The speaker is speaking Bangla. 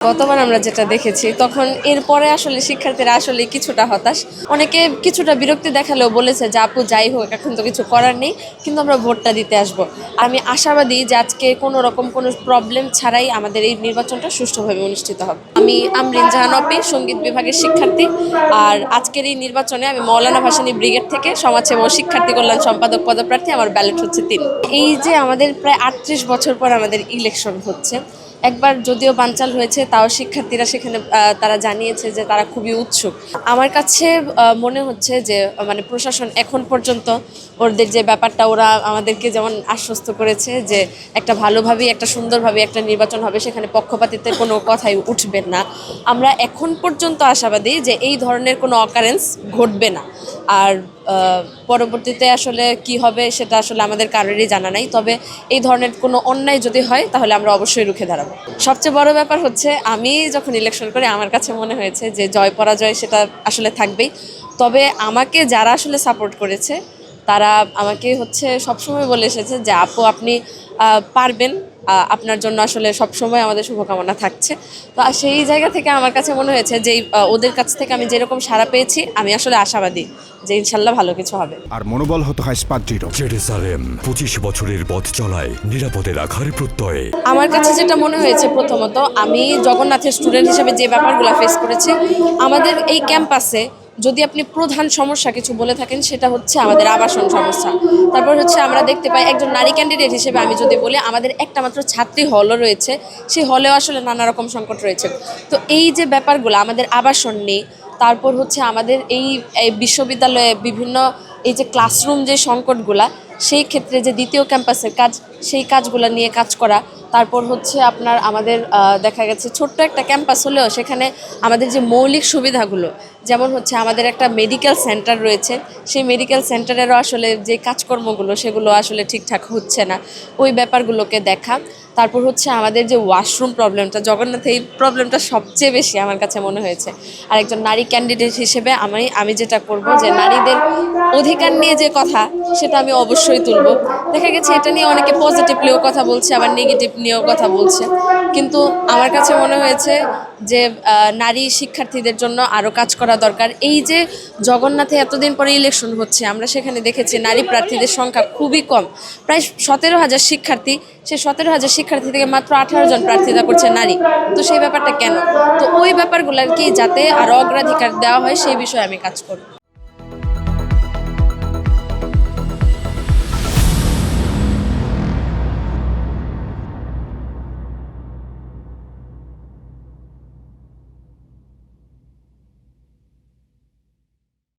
গতবার আমরা যেটা দেখেছি তখন এরপরে আসলে শিক্ষার্থীরা আসলে কিছুটা হতাশ, অনেকে কিছুটা বিরক্তি দেখালেও বলেছে যে আপু যাই হোক এখন তো কিছু করার নেই, কিন্তু আমরা ভোটটা দিতে আসব। আমি আশাবাদী যে আজকে কোনো রকম কোনো প্রবলেম ছাড়াই আমাদের এই নির্বাচনটা সুষ্ঠুভাবে অনুষ্ঠিত হবে। আমি আমরিন জাহান অপি, সঙ্গীত বিভাগের শিক্ষার্থী। আর আজকের এই নির্বাচনে আমি মৌলানা ভাসানী ব্রিগেড থেকে সমাজসেবা ও শিক্ষার্থী কল্যাণ সম্পাদক পদপ্রার্থী। আমার ব্যালট হচ্ছে ৩। এই যে আমাদের প্রায় ৩৮ বছর পর আমাদের ইলেকশন হচ্ছে, একবার যদিও বানচাল হয়েছে, তাও শিক্ষার্থীরা সেখানে তারা জানিয়েছে যে তারা খুবই উৎসুক। আমার কাছে মনে হচ্ছে যে মানে প্রশাসন এখন পর্যন্ত ওদের যে ব্যাপারটা, ওরা আমাদেরকে যেমন আশ্বস্ত করেছে যে একটা ভালোভাবেই একটা সুন্দরভাবে একটা নির্বাচন হবে, সেখানে পক্ষপাতিত্বের কোনো কথাই উঠবে না। আমরা এখন পর্যন্ত আশাবাদী যে এই ধরনের কোনো অকারেন্স ঘটবে না। আর পরবর্তীতে আসলে কি হবে সেটা আসলে আমাদের কারোরই জানা নাই, তবে এই ধরনের কোনো অন্যায় যদি হয় তাহলে আমরা অবশ্যই রুখে দাঁড়াবো। সবচেয়ে বড় ব্যাপার হচ্ছে আমি যখন ইলেকশন করি আমার কাছে মনে হয়েছে যে জয় পরাজয় সেটা আসলে থাকবেই, তবে আমাকে যারা আসলে সাপোর্ট করেছে তারা আমাকে হচ্ছে সবসময় বলে এসেছে যে আপু আপনি পারবেন, আপনার জন্য আসলে সবসময় আমাদের শুভকামনা থাকছে। তো সেই জায়গা থেকে আমার কাছে মনে হয়েছে যে ওদের কাছ থেকে আমি যেরকম সাড়া পেয়েছি, আমি আসলে আশাবাদী যে ইনশাল্লাহ ভালো কিছু হবে। আর মনোবল হতে হয় স্পার্জিত। জেরুসালেম 25 বছরের পথ চলায় নিরাপদে রাখার প্রত্যয়ে। আমার কাছে যেটা মনে হয়েছে, প্রথমত আমি জগন্নাথের স্টুডেন্ট হিসেবে যে ব্যাপারগুলো ফেস করেছি, আমাদের এই ক্যাম্পাসে যদি আপনি প্রধান সমস্যা কিছু বলে থাকেন সেটা হচ্ছে আমাদের আবাসন সমস্যা। তারপর হচ্ছে আমরা দেখতে পাই একজন নারী ক্যান্ডিডেট হিসেবে আমি যদি বলি, আমাদের একটা মাত্র ছাত্রী হলও রয়েছে, সেই হলেও আসলে নানা রকম সংকট রয়েছে। তো এই যে ব্যাপারগুলো, আমাদের আবাসন নেই, তারপর হচ্ছে আমাদের এই বিশ্ববিদ্যালয়ে বিভিন্ন এই যে ক্লাসরুম যে সংকটগুলা, সেই ক্ষেত্রে যে দ্বিতীয় ক্যাম্পাসের কাজ, সেই কাজগুলো নিয়ে কাজ করা। তারপর হচ্ছে আপনার আমাদের দেখা গেছে ছোট্ট একটা ক্যাম্পাস হলেও সেখানে আমাদের যে মৌলিক সুবিধাগুলো, যেমন হচ্ছে আমাদের একটা মেডিকেল সেন্টার রয়েছে, সেই মেডিকেল সেন্টারেরও আসলে যে কাজকর্মগুলো সেগুলো আসলে ঠিকঠাক হচ্ছে না, ওই ব্যাপারগুলোকে দেখা। তারপর হচ্ছে আমাদের যে ওয়াশরুম প্রবলেমটা, জগন্নাথে এই প্রবলেমটা সবচেয়ে বেশি আমার কাছে মনে হয়েছে। আর একজন নারী ক্যান্ডিডেট হিসেবে আমি যেটা করব যে নারীদের অধিকার নিয়ে যে কথা, সেটা আমি অবশ্যই তুলব। দেখা গেছে এটা নিয়ে অনেকে পজিটিভলিও কথা বলছে, আবার নেগেটিভ নিয়েও কথা বলছে, কিন্তু আমার কাছে মনে হয়েছে যে নারী শিক্ষার্থীদের জন্য আরও কাজ করা দরকার। এই যে জগন্নাথে এতদিন পরে ইলেকশন হচ্ছে, আমরা সেখানে দেখেছি নারী প্রার্থীদের সংখ্যা খুবই কম, প্রায় 17,000 শিক্ষার্থী, সেই 17,000 শিক্ষার্থী থেকে মাত্র 18 জন প্রার্থিতা করছে নারী। তো সেই ব্যাপারটা কেন? তো ওই ব্যাপারগুলোর কি যাতে আরও অগ্রাধিকার দেওয়া হয় সেই বিষয়ে আমি কাজ করব।